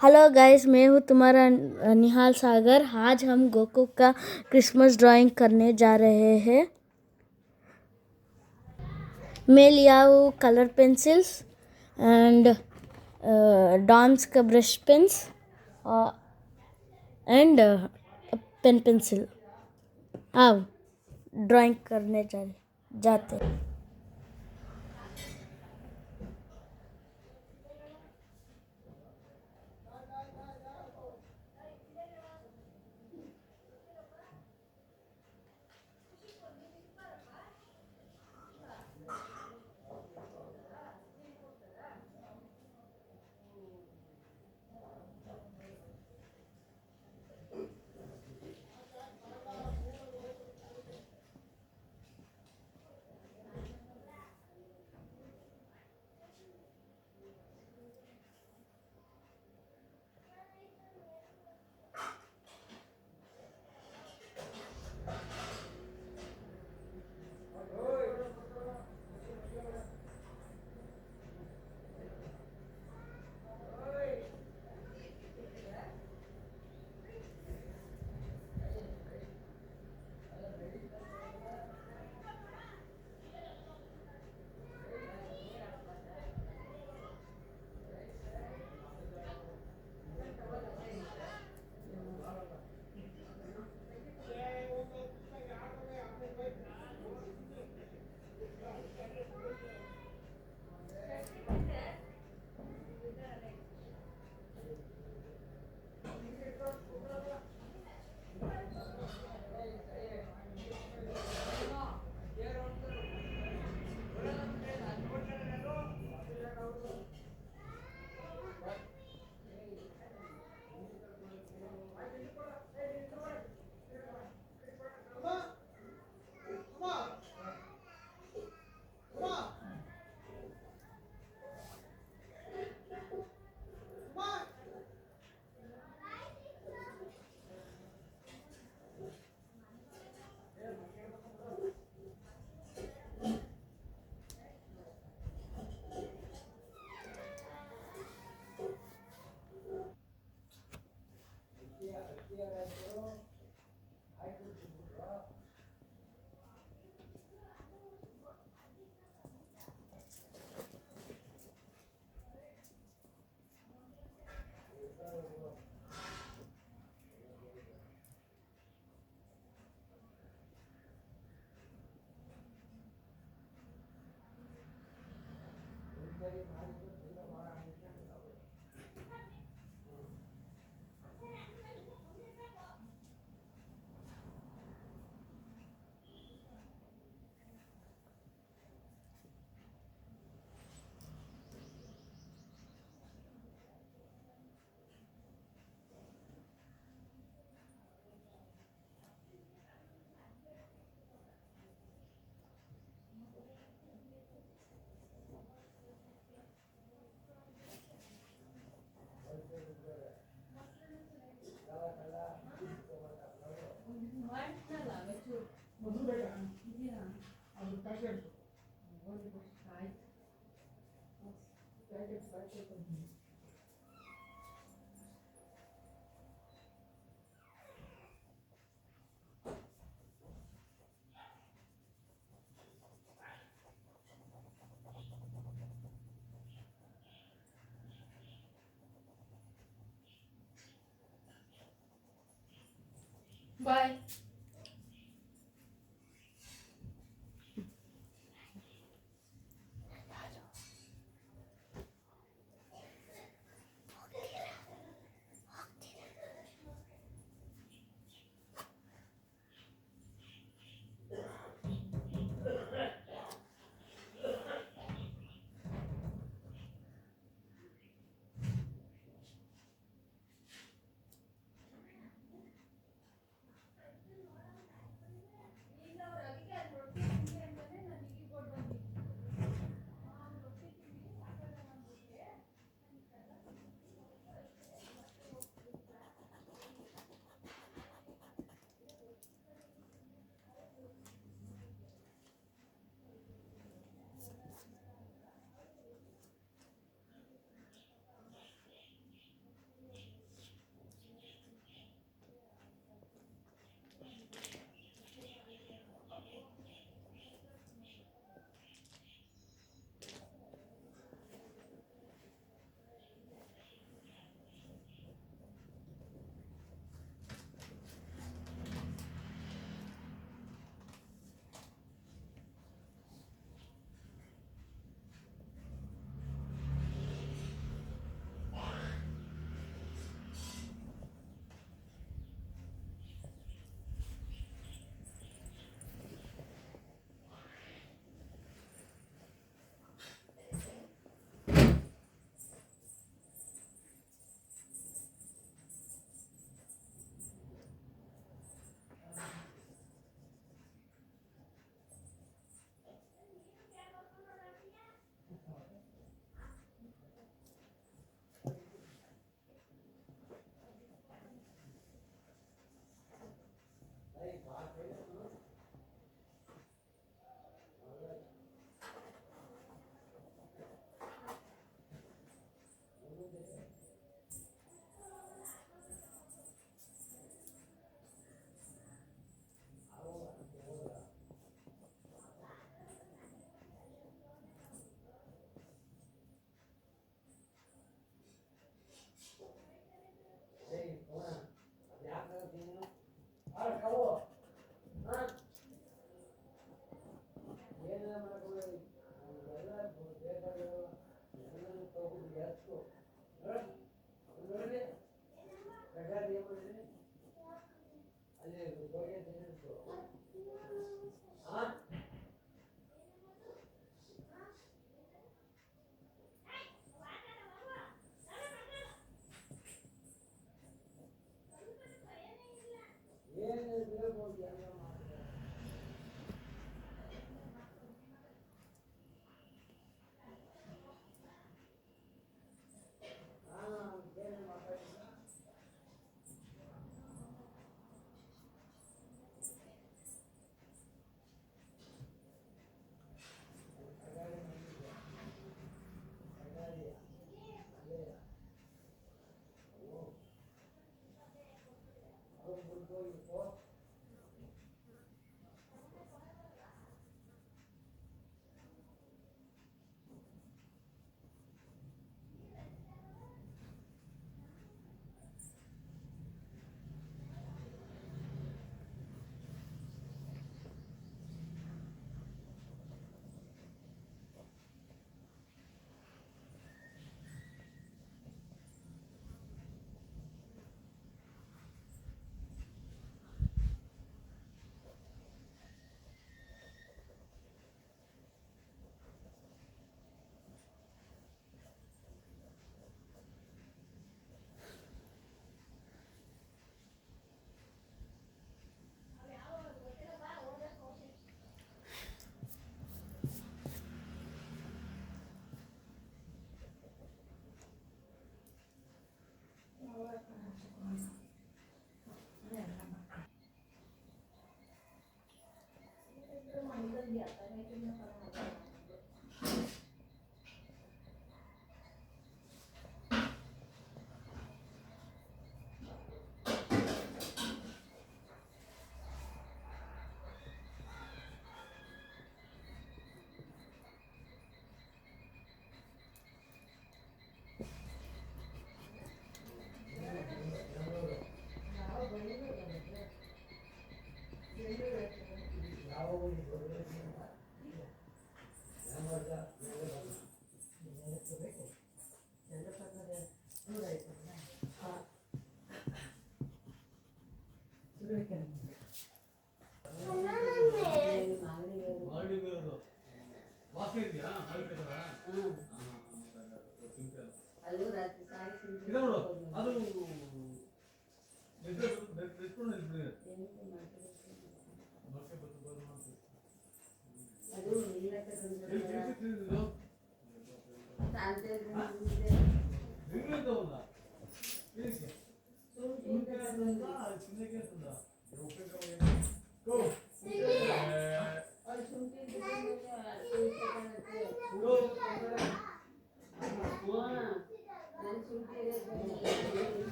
Hello guys, मैं हूँ तुम्हारा निहाल सागर। आज हम गोकू का क्रिसमस ड्राइंग करने जा रहे हैं। मैं लिया हूँ कलर पेंसिल्स एंड डॉम्स का brush pens and pen pencil. आओ ड्राइंग करने जाते। Bye.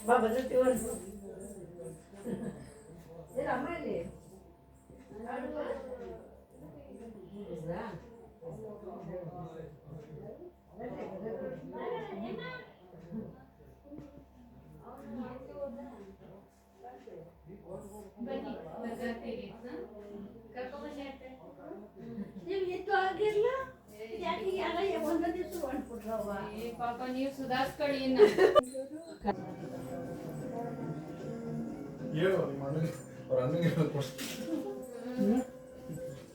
Baba just do it. Yeah, I'm ready. ಬನ್ನಿ ಬರ್ತೀವಿ ಕರ್ಕೊಂಡ್ಬನ್ನಿ ಅತ್ತೆ ನೀವು ಎತ್ತು ಆಗಿರ್ಲ ಯಾಕೆ ಎಲ್ಲ ಒಂದು ದಿವಸ ಹೊಂಟ್ಬಿಟ್ರವ್ವ ಪಾಪ ನೀವು ಸುಧಾರಿಸ್ಕೊಳ್ಳಿ ಇನ್ನ ಹೇಳು ನಿಮ್ಮ ಅಣ್ಣಗೆ ಅವ್ರ ಅಣ್ಣಗೆ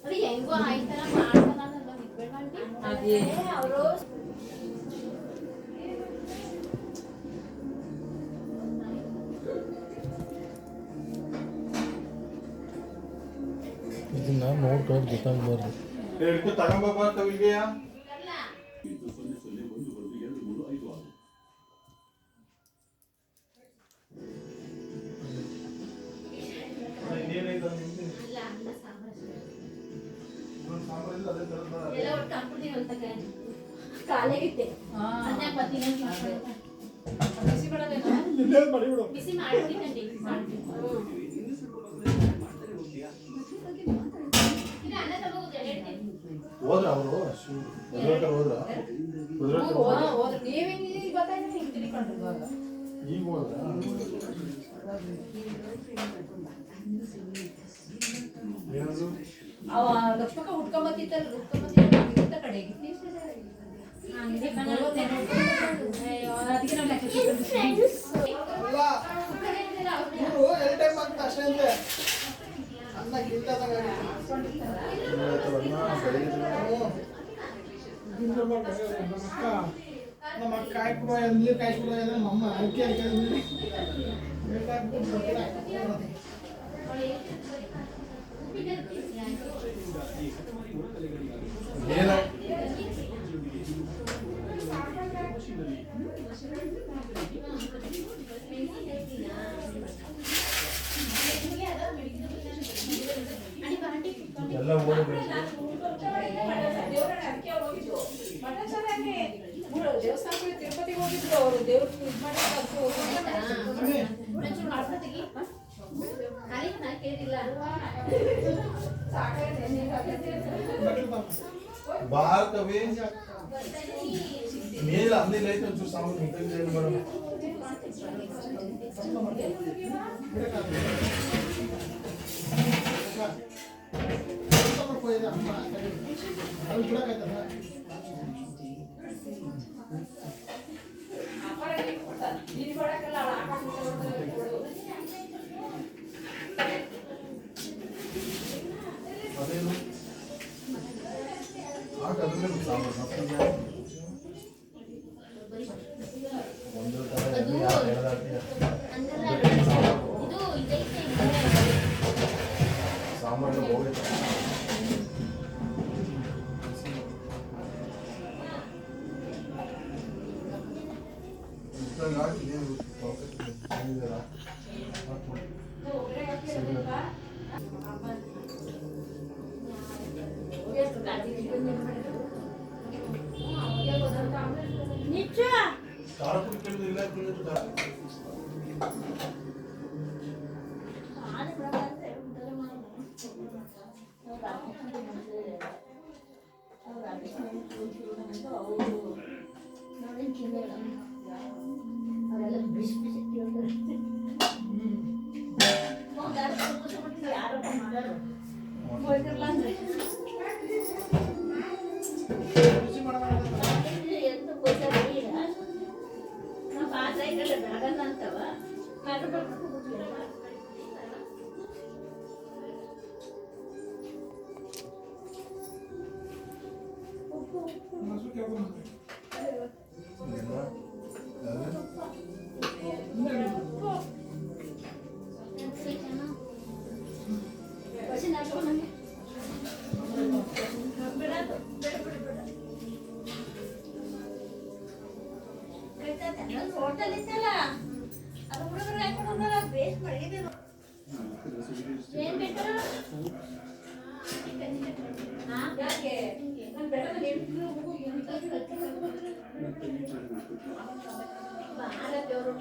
ಅದು ಹೆಂಗೋ ಆಯ್ತಲ್ಲ ಮಾಡ್ಕೊಳ್ಳೋಣ ಅದೇ ಅವರು ಇದನ್ನ ನೋಡ್ಕೊಂಡು ಗೊತ್ತಾಗಬಾರ್ದು ಹಿಡ್ಕೊ ತಗೊಂಬ ತವಿಲ್ಗೆಯ ಸಾಂಬಾರಿಂದ ಅದೇ ಥರದ ಎಲ್ಲ ಒಟ್ಟು ಹಾಕ್ಬಿಡ್ತೀನಿ ಅಂತ ಕಾಲೇಗಿತ್ತೆ ಅದನ್ನ ಬರ್ತೀನಿ ಬಿಸಿ ಮಾಡೋದೇನಾ? ಬಿಸಿ ಮಾಡ್ತೀನಿ ಅನ್ನ ತಗೋದು ಹೋದ್ರ ಅವರು ಹೋದ್ರ ಹೋದ್ರೆ ನೀವೇ ಗೊತ್ತಾಯ್ತು ಹಿಂಗೆ ತಿಳ್ಕೊಂಡ್ರು ಇವಾಗ. ಈಗ ಹೋದ್ರ ಏನದು ಅವ ಲಕ್ಷ್ಮಕ್ಕ ಹುಡ್ಕೊಂಬತ್ತಿತ್ತಲ್ಲ ಹುಡ್ಕೊಂಬತ್ತಿತ್ತ ಕಡೆಗೆ ಹಂಗೆ ಅದಕ್ಕೆ ನಾವು ಲೆಕ್ಕ ನಮ್ಮ ಅಕ್ಕ ಕಾಯ್ಕೊಡ ನೀರು ಕಾಯ್ಕೊಡ ನಮ್ಮ ಅಕ್ಕಿ ಏನು ಎಲ್ಲ ಓಡಬೇಕು ದೇವಸ್ಥಾನಕ್ಕೆ ತಿರುಪತಿಗೆ ಹೋಗಿದ್ರು ಅವರು ದೇವ್ರು ಇದು ಮಾಡಿ ಕೇಳಿಲ್ಲ ಭಾರತವೇ ನೀರು ಅಂದಿಲ್ಲ ಐತೆ ಒಂಚೂರು ಸಾಂಬಾರು ಮುಟ್ಟಿದ್ರೆ ಬರೋಣ ಅದು ಬಿಡಕಾಯ್ತದ ಅದೇನು ಹಾಕಂದ್ರೆ ಸಾಂಬಾರು ಒಂದು ಥರ ಅದು ಎಳೆದಾಡ್ತೀಯ ಇದು ಇದೈತೆ ಸಾಂಬಾರು ಹೋಗೈತೆ ಹಾಕಿ ಏನು ನಿಜ ಖಾರ ಪುಡಿ ಕೇಳಿದ್ರೆ ಇಲ್ಲ ಕೇಳಿದ್ರೆ ಅವರೆಲ್ಲ ಬಿಸಿ ಬಿಸಿ ಯಾರು ಮಾಡೋರು ಹೋಗಿರಲ್ಲ ಅಂದ್ರೆ ಎಂತ ಗೊತ್ತಾಗಿಲ್ಲ ನಾವು ಪಾತ್ರೆ ಇಟ್ಟರೆ ಆಗಲ್ಲ ಅಂತವ ಕಾಡು ಬರ್ಕೊಂಡು ಹೋಗ್ಲಿಲ್ಲ ಮೊಸರು ಕೇಳ್ಕೊಂಡು ಬಸಿ ನಾಡ್ಕೊಂಡು ನನಗೆ ಬಿಡೋದು ಬಿಡ ಬಿಡ ಬಿಡ ಹೋಟೆಲ್ ಇತ್ತಲ್ಲ ಅದು ಹುಡುಗರು ಹಾಕೊಂಡಲ್ಲ ಬೇಸ್ಟ್ ಮಾಡಿದ್ರು ಏನ್ ಬೇಕು ಯಾಕೆ ನಾನು ಬೆಳಗ್ಗೆ ನೆಂಟು ಭಾಳ ದೇವ್ರು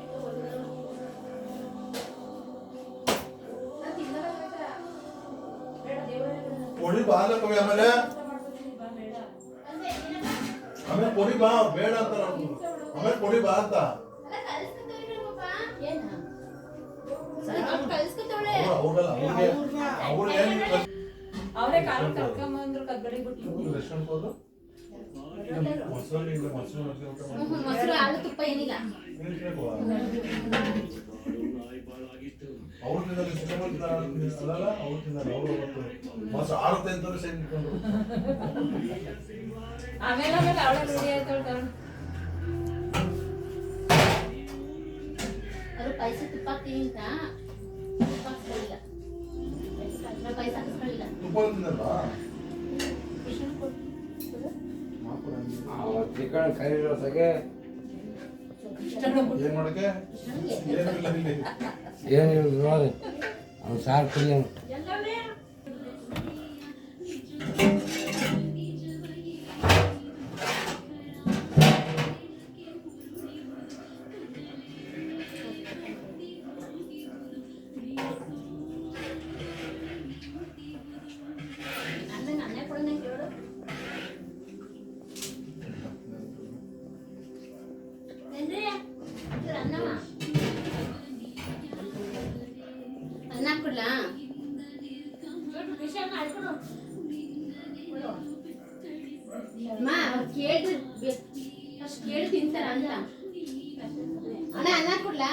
ಪೊಡಿ ಬಾಲ ಕವಿ ಆಮೇಲೆ ಆಮೇಲೆ ಪೊಡಿ ಬಾ ಬೇಡ ಅಂತ ಆಮೇಲೆ ಪೊಡಿ ಬಾ ಅಂತ ಅವ್ರಲ್ಲ ಅವ್ರು ಏನು ಅವರೇ ಕಾಲ ಕರ್ಕೊಂಬಂದ್ರು ಕದ್ಬಡಿ ಬಿಟ್ಟು ರೆಸ್ಟೋರೆಂಟ್ ಹೋದ್ರು ಮೊಸರಲ್ಲಿ ಇಲ್ಲ ಮೊಸರು ಮೊಸರು ಹಾಲು ತುಪ್ಪ ಏನಿಲ್ಲ ಅವ್ರು ತಿನ್ನೋದು ಅಲ್ಲಲ್ಲ ಅವ್ರು ತಿನ್ನೋದು ಅವ್ರು ಮೊಸರು ಆರುತ್ತೆ ಅಂತ ಸೈಡ್ ಇಟ್ಕೊಂಡ್ರು ಆಮೇಲೆ ಆಮೇಲೆ ಅವಳೆ ರೂಢಿ ಆಯ್ತು ಅದು ಪೈಸೆ ತುಪ್ಪ ಹಾಕ್ತೀನಿ ಅಂತ ತುಪ್ಪ ಹಾಕ್ಸ್ಕೊಳ್ಳಿಲ್ಲ ಪೈಸೆ ಹಾಕಿಸ್ಕೊಳ್ಳಿಲ್ಲ ತುಪ್ಪ ತಿನ್ನಲ್ಲ ಚಿಕನ್ ಕರಿ ರಸಗೆ ಏನ್ ಮಾಡಕ್ಕೆ ಏನಿಲ್ಲ ಇಲ್ಲಿ ಏನಿಲ್ಲ ನೋಡಿ ಅವ್ನು ಸಾರು ಕುಡಿಯೋನು ಎಲ್ಲವೇ ಅಮ್ಮ ಕೇಳಿದ್ರೆ ಅಷ್ಟು ಕೇಳಿ ತಿಂತಾರ ಅಂತ ಅಣ್ಣ ಅನ್ನ ಕೊಡ್ಲಾ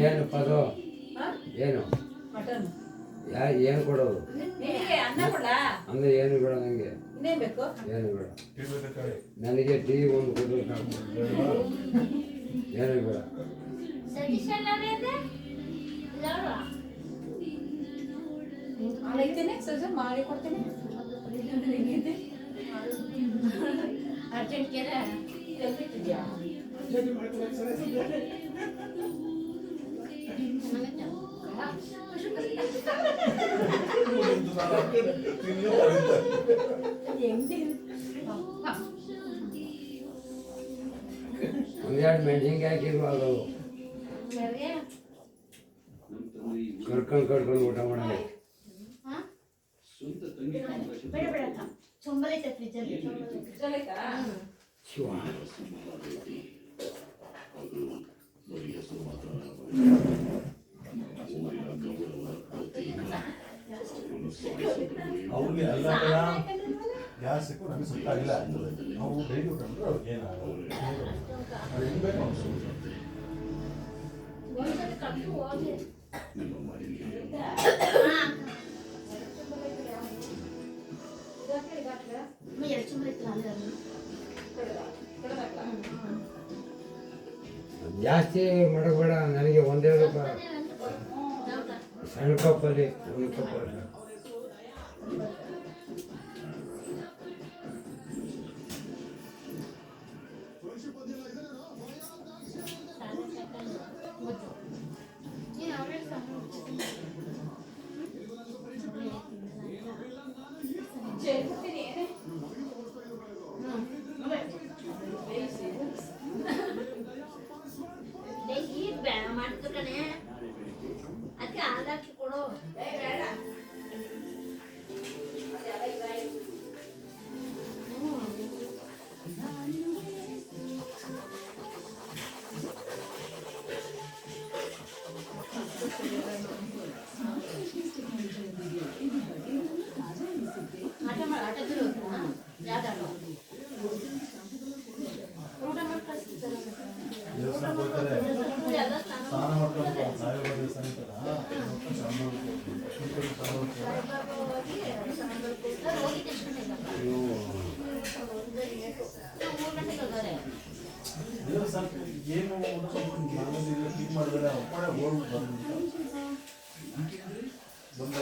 ಏನು ಪದೋ ಏನು ಮಟನ್ ಏನು ಕೊಡೋದು ನಿನಗೆ ಅನ್ನ ಕೊಡ್ಲಾ ಅಂದ್ರೆ ಏನು ಬೇಡ ನನಗೆ ಇನ್ನೇನ್ ಬೇಕು ಏನು ಬೇಡ ಇಡ್ಬೇಕಾದ್ರೆ ನನಗೆ ಟೀ ಒಂದು ಕೊಡು ಸಾಕು. ಏನು ಬೇಡ ಮಾಡೈತೇನೆ ಸ್ವಲ್ಪ ಮಾಡಿ ಕೊಡ್ತೇನೆ ಅರ್ಜೆಂಟ್ ಕೇರ ಎಲ್ಲಿಟ್ಟಿದ್ಯಾ ಜಲ್ದಿ ಮಾಡ್ಕೊಳಕ್ಕೆ ಸರಿ ಸರಿ. ಒಂದೆರಡು ಮೆಣಸಿನ್ಕಾಯಿ ಹಾಕಿದ್ರು ಅದು ಕರ್ಕೊಂಡು ಊಟ ಮಾಡಿ ಬೇಡ ಬೇಡ ಚೊಂಬಲೈತೆ ಫ್ರಿಜ್ಜಲ್ಲಿ ಚಲೈತಾ ಶಿವ ಅವ್ರಿಗೆ ಎಲ್ಲ ಗ್ಯಾಸ್ ಸಿಕ್ಕು ನಮಗೆ ಸುತ್ತ ಆಗಿಲ್ಲ ನಾವು ಡೈಲಿ ಊಟ ಅಂದ್ರೆ ಅವ್ರಿಗೆ ಏನಾಗಲ್ಲ ಅದು ಹೆಂಗ್ ಬೇಕು ಅನ್ಸುತ್ತೆ ಎರಡು ಚೊಂಬಲೈತೆ ಅಲ್ಲೇ ಜಾಸ್ತಿ ಮಾಡಬೇಡ ನನಗೆ ಒಂದೇ ರೂಪಾಯಿ ಸಣ್ಣ ಕಪ್ಪಲ್ಲಿ ಒಂದು ಕಪ್ಪಲ್ಲಿ ಸೇರ್ಕೊತೀನಿ ಏನೇ ಮಾಡ್ತಾನೆ ಅದಕ್ಕೆ ಹಾಲಾಕಿ ಕೊಡು ಬೇಡ ಆಟ ಮಾಡಿ ಆಟ ಬಿಡು ಯಾವ್ದು ಆಟ ಊಟ ಮಾಡಿ ಕಳಿಸ್ತಾರೆ ದೇವಸ್ಥಾನ ಹೋಗ್ತಾರೆ ಎಲ್ಲ ಸ್ನಾನ ಸ್ನಾನ ಮಾಡ್ಕೊಂಡು ಸಾಯಿಬಾಬಾ ದೇವಸ್ಥಾನ ಇತ್ತಲ್ಲ ಹೋಗಿ ತಕ್ಷಣ ದೇವಸ್ಥಾನಕ್ಕೆ ಏನು ಮನಸ್ಸಿಲ್ಲ ಕ್ಲೀನ್ ಮಾಡಿದ್ರೆ ಒಬ್ಬಳೆ ಓಡ್ಬಿಟ್ಟು ಬಂದ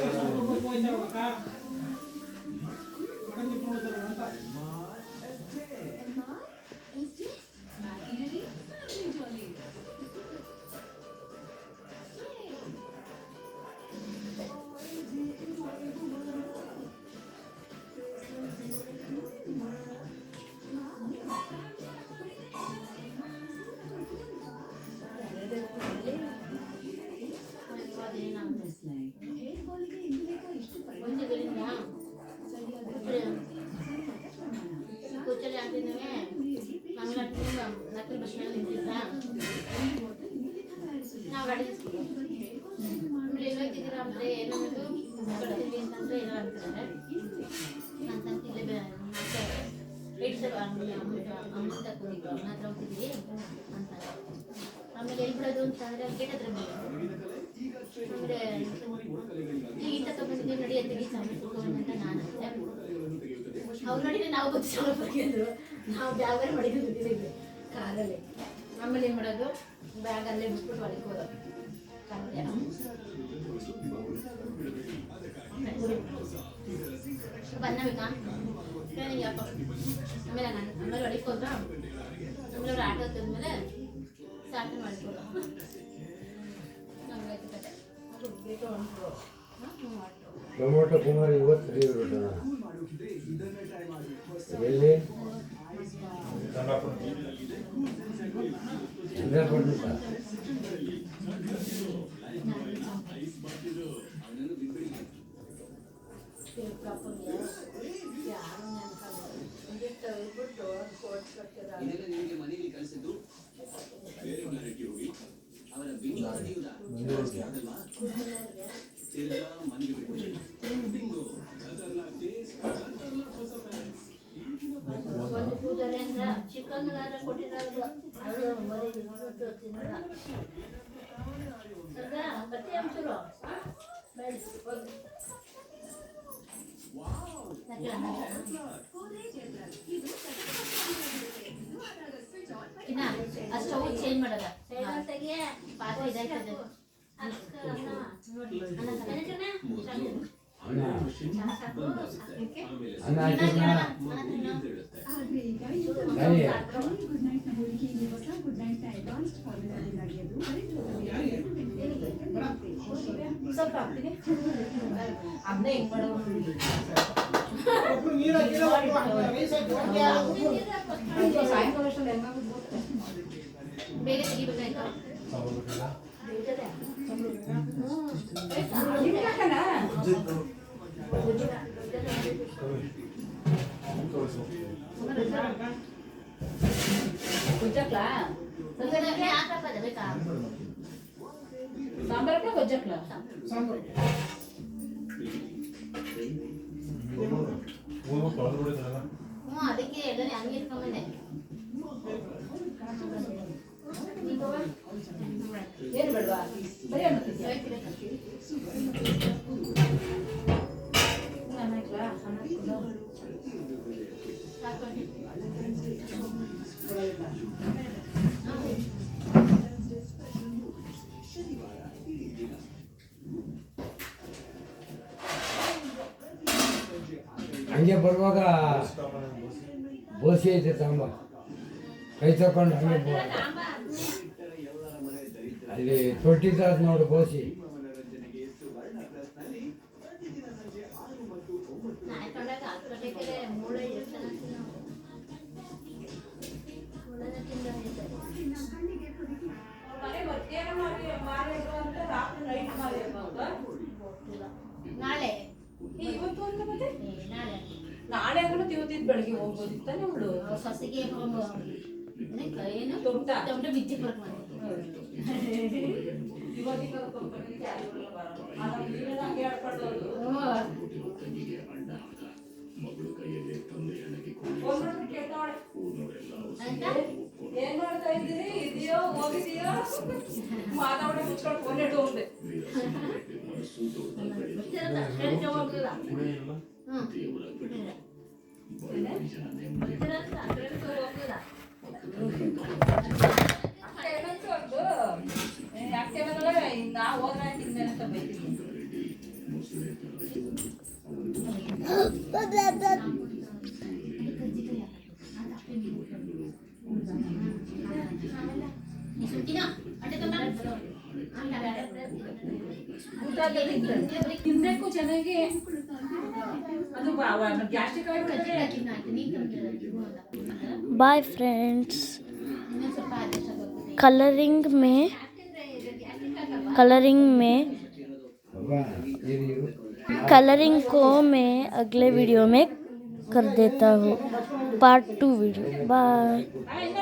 ಕೂಚಲ್ಲಿ ಹಾಕಿದ್ದೇವೆ ನಕಲಿ ಬಸ್ ನಿಂತಿದ್ದ ನಾವು ಗಾಡಿ ಆಮೇಲೆ ಎಲ್ಲೋಗ್ತಿದ್ದೀರಾ ಅಂದರೆ ಏನನ್ನೋದು ಕೊಡ್ತೀವಿ ಅಂತಂದರೆ ಏನೋ ಅಂತಾರೆ ನಾನು ತಂತಿಲ್ಲೇ ಮತ್ತೆ ಅಮೌಂಟ್ ತಗೊಂಡಿದ್ದು ಅವನ ಹತ್ರ ಹೋಗ್ತಿದ್ವಿ ಅಂತಾರೆ ಆಮೇಲೆ ಎಲ್ಲಿ ಬಿಡೋದು ಅಂತಂದರೆ ಗೇಟ್ ಹತ್ರ ಬಿಡೋದು ಆಮೇಲೆ ಈಗ ತಗೊಂಡಿದ್ದೀವಿ ನಡಿ ತೆಗಿ ಸಾಮಾನು ಅಂತ ನಾನು ಅಂತೆ ಅವ್ರು ನೋಡಿದ್ರೆ ನಾವು ಗೊತ್ತು ಸಾಮಾನು ಬರ್ಕಿದ್ರು ನಾವು ಬ್ಯಾಗ್ ಬೇರೆ ಮಡಿಗೆ ಬಿಟ್ಟಿದ್ದೀವಿ ಕಾರಲ್ಲಿ ಆಮೇಲೆ ಏನು ಮಾಡೋದು ಬ್ಯಾಗ್ ಅಲ್ಲೇ ಬಿಟ್ಬಿಟ್ಟು ಒಳಗೆ ಹೋಗೋದು ಕಾರಲ್ಲಿ ಬಂದಬೇಕಾ ನನಗೆ ಯಾಕೋ ಆಮೇಲೆ ನಾನು ಆಮೇಲೆ ಒಳಗೆ ಹೋದ ಆಮೇಲೆ ಅವ್ರು ಆಟೋ ಹತ್ತಿದ್ಮೇಲೆ ಸ್ಟಾರ್ಟ್ ಮಾಡಿಕೊಡು ನಮ್ಗೆ ಕತೆ ಬಿಟ್ಟು ಹೊಂಟರು ಟೊಮೊಟೊ ಕುಮಾರಿ ಇವತ್ತು ಬಿಟ್ಟ ಎಲ್ಲಿ ಚಂದ್ರಪಟ್ಟಣ ಇದೆಲ್ಲ ನಿಮಗೆ ಮನೆಯಲ್ಲಿ ಕಲಿಸಿದ್ದು ಬೇರೆ ಮನೆಗೆ ಹೋಗಿ ಸ್ಟವ್ ಚೇಂಜ್ ಮಾಡೋದ ಪಾತ್ರೆ ಇದಾಯ್ತದೆ ಅನ್ನ ಹಾಕಿದ್ನ ತಾಯಿ ಸ್ವಲ್ಪ ಹಾಕ್ತೀನಿ ಅದನ್ನೇ ಹಿಂಗ್ ಮಾಡೋದು ಒಬ್ರು ನೀರು ಹಾಕಿದ್ರೆ ಒಬ್ರು ಹಾಕ್ತಾರೆ. ರೈಸ್ ಹಾಕಿ ಹಾಕಿ ಸಾಯಂಕಾಲ ಅಷ್ಟೊಂದು ಹೆಂಗಾಗುತ್ತೆ ಬೇಗ ತೆಗಿಬೇಕಾಯ್ತು ಗೊಜ್ಜಕ್ಲಾ ಬೇಕಾ ಸಾಂಬಾರಕ್ಕೆ ಗೊಜ್ಜಕ್ಲಾ ಸಾಂಬಾರು ಅದಕ್ಕೆ ಎಲ್ಲ ಹಂಗೆ ಇಟ್ಕೊಂಬಂದೆ ಏನು ಬೇಡವಾ ಬರೀ ಅನ್ನಕ್ಕಿದ್ಯಾ ಅನ್ನಕ್ಲಾ ಅನ್ನಕ್ಕಿಲ್ಲ ಹಂಗೆ ಬರುವಾಗ ಬೋಸಿ ಐತೆ ತಗೊಂಬ ಕೈ ತಕೊಂಡು ಹಂಗೆ ಅಲ್ಲಿ ತೊಟ್ಟಿದ್ದಾದ ನೋಡು ಬೋಸಿ ಮೂಳೆ ನಾಳೆ ಇವತ್ತು ಅಂತ ಮತ್ತೆ ನಾಳೆ ನಾಳೆ ಅಂದ್ರೆ ಇವತ್ತಿದ್ದು ಬೆಳಗ್ಗೆ ಹೋಗ್ಬೋದಿತ್ತಾನೆ ಅವಳು ಸೊಸೆಗೆ ಏನು ತೊಂಟ ತೊಂಟ ಬಿಚ್ಚಿ ಬರ್ಕ್ ಮಾಡಿ ಇವತ್ತಿಗೆ ಹಂಗೆ ಆಡ್ಕೊಂಡು ಏನ್ ಮಾಡ್ತಾ ಇದ್ದೀರಿ ಇದೆಯೋ ಹೋಗಿದೆಯೋ ಮಾತಾಡ ಮುಚ್ಕೊಂಡು ಫೋನ್ ಇಟ್ಟು ಹೋಗ್ದೆ ಯಾಕೆ ನಾ ಹೋದ್ರೆ ತಿಂದೆ ಅಂತ ಬೈತೀನಿ ತಿನ್ಬೇಕು ಚೆನ್ನಾಗಿ ಅದು ಗ್ಯಾಸ್ಟ್ರಿಕ್ बाय फ्रेंड्स कलरिंग को मैं अगले वीडियो में कर देता हूँ पार्ट 2 वीडियो बाय।